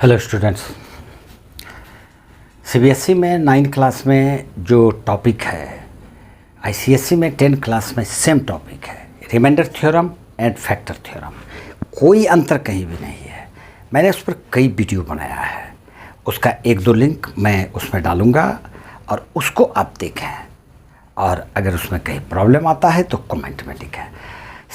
Hello students, CBSE में 9 class में जो टॉपिक है, आईसीएसई में 10 क्लास में सेम टॉपिक है, remainder theorem and factor theorem. कोई अंतर कहीं भी नहीं है। मैंने उस पर कई वीडियो बनाया है, उसका 1-2 लिंक मैं उसमें डालूँगा और उसको आप देखें, और अगर उसमें कहीं प्रॉब्लम आता है तो कमेंट में लिखें।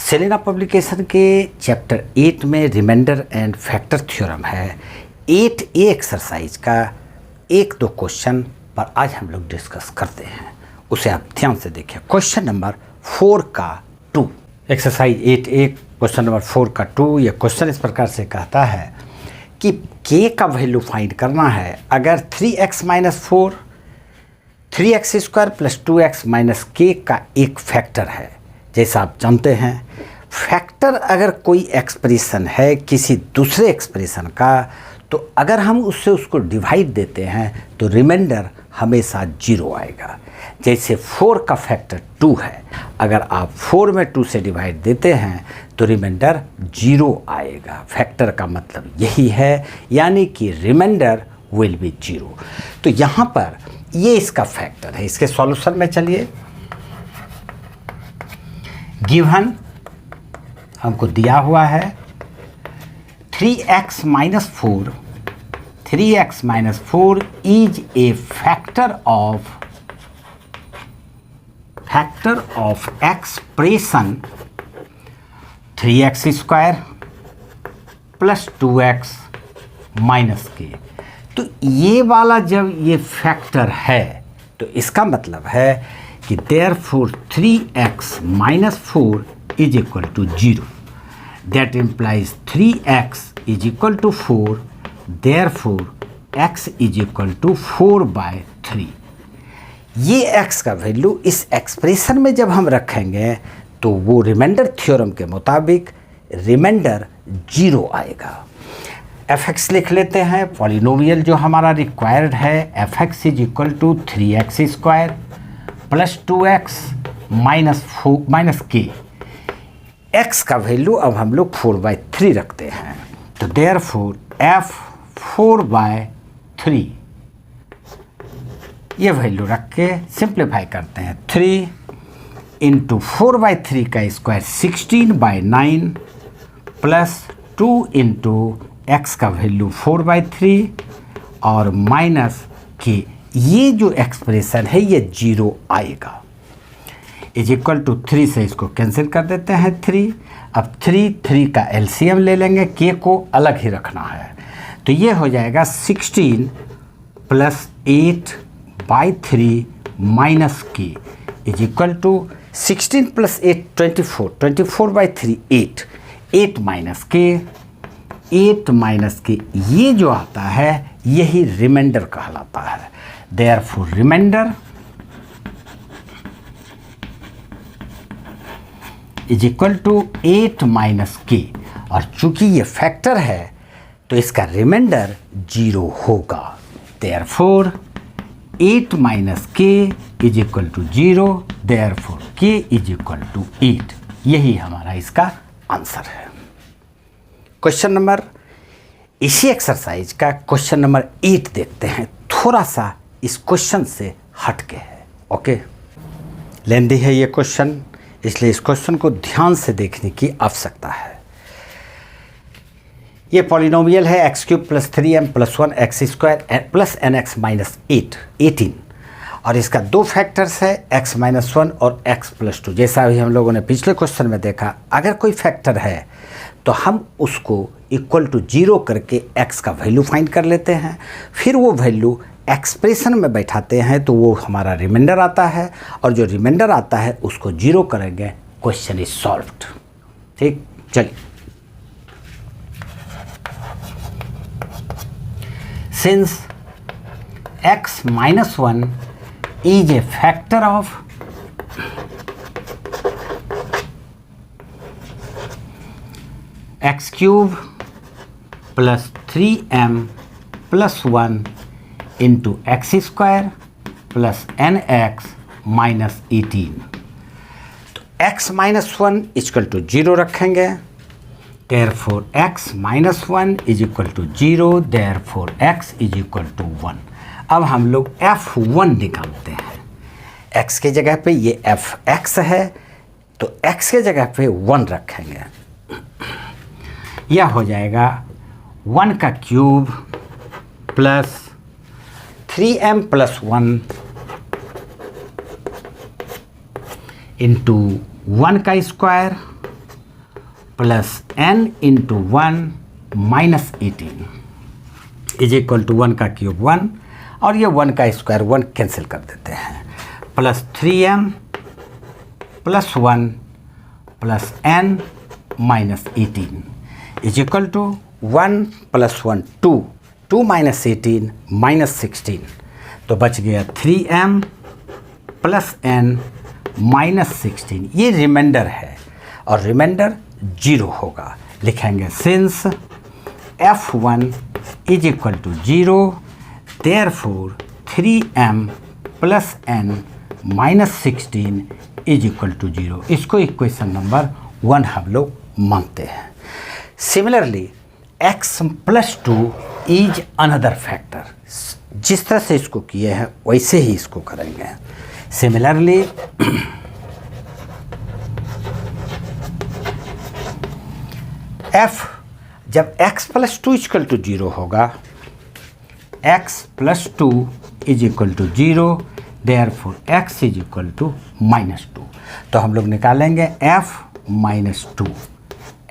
सेलिना पब्लिकेशन के चैप्टर 8 में रिमाइंडर एंड फैक्टर थ्योरम है। 8A एक्सरसाइज का 1-2 क्वेश्चन पर आज हम लोग डिस्कस करते हैं, उसे आप ध्यान से देखिए। क्वेश्चन नंबर 4 का 2, एक्सरसाइज 8A क्वेश्चन नंबर 4 का 2। यह क्वेश्चन इस प्रकार से कहता है कि k का वैल्यू फाइंड करना है अगर 3x - 4 3x² + 2x - k का एक फैक्टर है। जैसा आप जानते हैं, फैक्टर अगर कोई एक्सप्रेशन है किसी दूसरे एक्सप्रेशन का, तो अगर हम उसको डिवाइड देते हैं तो रिमाइंडर हमेशा 0 आएगा। जैसे 4 का फैक्टर 2 है, अगर आप 4 में 2 से डिवाइड देते हैं तो रिमाइंडर 0 आएगा। फैक्टर का मतलब यही है, यानी कि रिमाइंडर विल बी 0। तो यहाँ पर ये इसका फैक्टर है। इसके सॉल्यूशन में चलिए, गिवन हमको दिया हुआ है 3x - 4 is a factor of expression 3x² + 2x - k। तो ये वाला जब ये फैक्टर है तो इसका मतलब है कि therefore 3x - 4 is equal to 0. That implies 3x is equal to 4. Therefore x is equal to 4/3. ये x का वैल्यू इस एक्सप्रेशन में जब हम रखेंगे तो वो रिमाइंडर थ्योरम के मुताबिक रिमाइंडर 0 आएगा। fx लिख लेते हैं। पॉलिनोमियल जो हमारा रिक्वायर्ड है, fx is equal to 3x² + 2x - k। x का वैल्यू अब हम लोग 4/3 रखते हैं, तो therefore f 4/3 ये वैल्यू रख के सिंप्लीफाई करते हैं। 3 × 4/3 का स्क्वायर 16/9 प्लस 2 × x का वैल्यू 4/3 और माइनस k। ये जो एक्सप्रेशन है ये 0 आएगा। इज इक्वल टू 3 से इसको कैंसिल कर देते हैं 3। अब 3 का एलसीएम ले लेंगे, k को अलग ही रखना है, तो ये हो जाएगा 16 + 8/3 minus k is equal to 16 + 8 24, 24/3 8 minus k। ये जो आता है यही रिमाइंडर कहलाता है। Therefore remainder is equal to 8 - k, और चूंकि ये फैक्टर है तो इसका रिमाइंडर 0 होगा। Therefore 8 - k is equal to 0। Therefore k is equal to 8। यही हमारा इसका आंसर है। क्वेश्चन नंबर, इसी एक्सरसाइज का क्वेश्चन नंबर 8 देखते हैं। थोड़ा सा इस क्वेश्चन से हट के है, ओके। लेंदी है ये क्वेश्चन, इसलिए इस क्वेश्चन को ध्यान से देखने की आवश्यकता है। ये पॉलिनोमियल है x³ + 3m + 1x² + nx - 18, और इसका 2 फैक्टर्स है x - 1 और x + 2। जैसा अभी हम लोगों ने पिछले क्वेश्चन में देखा, अगर कोई फैक्टर है तो हम उसको इक्वल टू 0 करके x का वैल्यू फाइंड कर लेते हैं, फिर वो वैल्यू एक्सप्रेशन में बैठाते हैं तो वो हमारा रिमाइंडर आता है, और जो रिमाइंडर आता है उसको 0 करेंगे, क्वेश्चन इज सॉल्व्ड। ठीक, चलिए। Since x - 1 is a factor of x³ + 3m + 1 × x² + nx - 18। तो x - 1 = 0 रखेंगे, therefore x minus 1 is equal to 0, therefore x is equal to 1. अब हम लोग f1 निकालते हैं. x के जगह पे ये fx है तो x के जगह पे 1 रखेंगे. यह हो जाएगा 1 का cube plus 3m plus 1 into 1 का square plus n into 1 minus 18 is equal to 1 का क्यूब 1 और ये 1 का स्क्वायर 1 कैंसिल कर देते हैं plus 3m plus 1 plus n minus 18 is equal to 1 plus 1 2 minus 18 minus 16. तो बच गया 3m प्लस n माइनस 16. ये रिमाइंडर है और रिमाइंडर 0 होगा. लिखेंगे since f1 is equal to 0 therefore 3m plus n minus 16 is equal to 0. इसको equation number 1 हम लोग मानते हैं. Similarly x plus 2 is another factor. जिस तरह से इसको किए हैं वैसे ही इसको करेंगे. सिमिलरली f जब x प्लस 2 इक्वल टू 0 होगा x plus 2 is equal to 0 therefore x is equal to minus 2. तो हम लोग निकालेंगे f minus 2.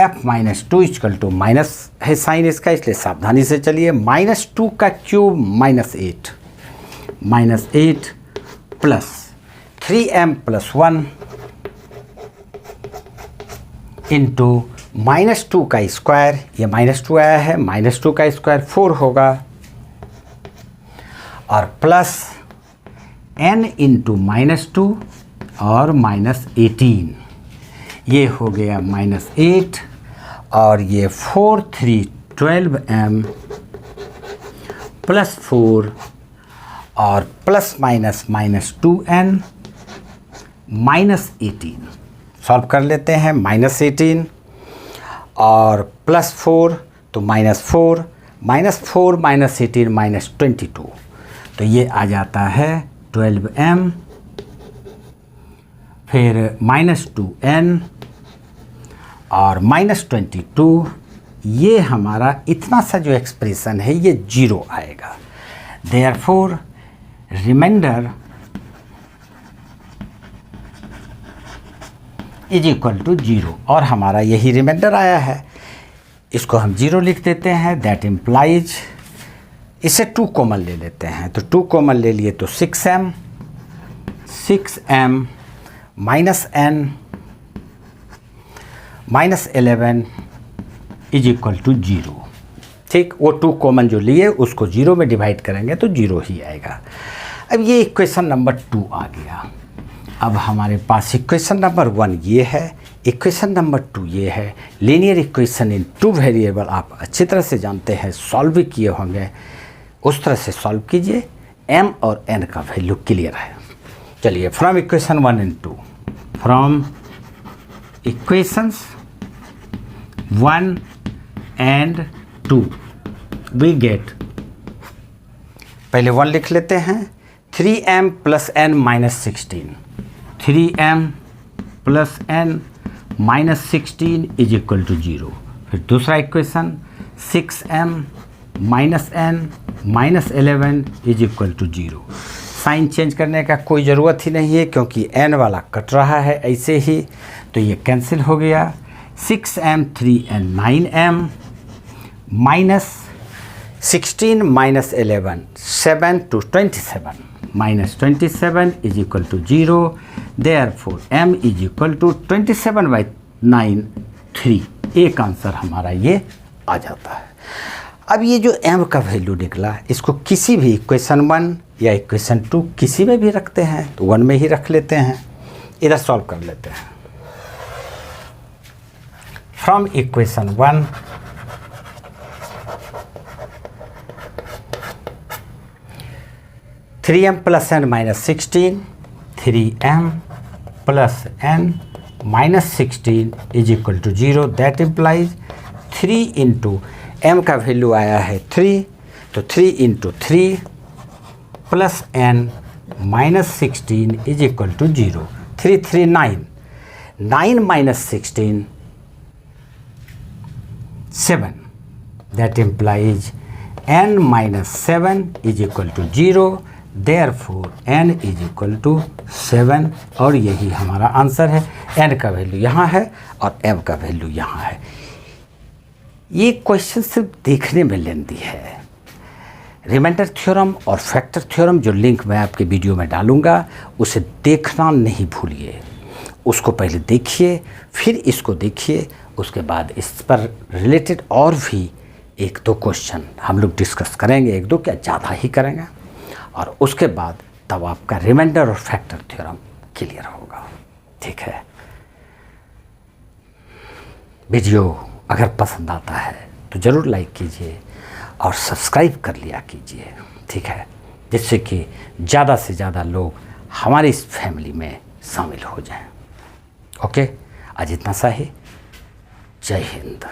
f minus 2 equal to minus है साइन इसका, इसलिए सावधानी से चलिए. माइनस 2 का cube minus 8 plus 3m plus 1 into minus 2 का स्क्वायर. ये माइनस 2 आया है, माइनस 2 का स्क्वायर 4 होगा और प्लस n इंटू माइनस 2 और माइनस 18. ये हो गया माइनस 8 और ये 4 3 12m प्लस 4 और plus minus minus 2n minus 18. Solve कर लेते हैं. माइनस 18 और प्लस 4 तो माइनस 4 माइनस 18 माइनस 22. तो ये आ जाता है 12m फिर माइनस 2n और माइनस 22. ये हमारा इतना सा जो एक्सप्रेशन है ये 0 आएगा. Therefore remainder is equal to 0 और हमारा यही रिमाइंडर आया है. इसको हम 0 लिख देते हैं. दैट इम्प्लाइज इसे 2 कॉमन ले लेते हैं. तो 2 कॉमन ले लिए तो 6m minus n minus 11 is equal to 0. ठीक, वो 2 कॉमन जो लिए उसको 0 में डिवाइड करेंगे तो 0 ही आएगा. अब ये इक्वेशन नंबर 2 आ गया. अब हमारे पास इक्वेशन नंबर 1 ये है, इक्वेशन नंबर 2 ये है. लीनियर इक्वेशन इन 2 वेरिएबल आप अच्छी तरह से जानते हैं, सॉल्व भी किए होंगे. उस तरह से सॉल्व कीजिए. m और n का वैल्यू क्लियर है. चलिए from equation 1 and 2, from equations 1 and 2 we get, पहले 1 लिख लेते हैं. 3m plus n minus 16, 3m plus n minus 16 is equal to 0. फिर दूसरा equation 6m minus n minus 11 is equal to 0. Sign change करने का कोई ज़रूरत ही नहीं है क्योंकि n वाला कट रहा है ऐसे ही, तो ये कैंसिल हो गया. 6m 3n 9m minus 16 minus 11 7 to 27 minus 27 is equal to 0. Therefore m is equal to 27/9 3. एक आंसर हमारा ये आ जाता है. अब ये जो m का वैल्यू निकला इसको किसी भी इक्वेशन 1 या इक्वेशन 2 किसी में भी रखते हैं तो 1 में ही रख लेते हैं. इधर सॉल्व कर लेते हैं. From equation 1 3m plus n minus 16, 3m plus n minus 16 is equal to 0. That implies 3 into M का वैल्यू आया है 3, तो 3 into 3 plus n minus 16 is equal to 0। 3 3 9, 9 minus 16 7, that implies n minus 7 is equal to 0, therefore n is equal to 7, और यही हमारा answer है। n का value यहाँ है और m का वैल्यू यहाँ है। ये क्वेश्चन सिर्फ देखने में लेंदी है। रिमाइंडर थ्योरम और फैक्टर थ्योरम जो लिंक मैं आपके वीडियो में डालूंगा उसे देखना नहीं भूलिए। उसको पहले देखिए, फिर इसको देखिए, उसके बाद इस पर रिलेटेड और भी 1-2 क्वेश्चन हम लोग डिस्कस करेंगे, 1-2 क्या ज़्यादा ही करेंगे, और उसके बाद तब आपका रिमाइंडर और फैक्टर थ्योरम क्लियर होगा। ठीक है, वीडियो अगर पसंद आता है तो ज़रूर लाइक कीजिए और सब्सक्राइब कर लिया कीजिए। ठीक है, जिससे कि ज़्यादा से ज़्यादा लोग हमारी इस फैमिली में शामिल हो जाएं। ओके, आज इतना सा ही। जय हिंद।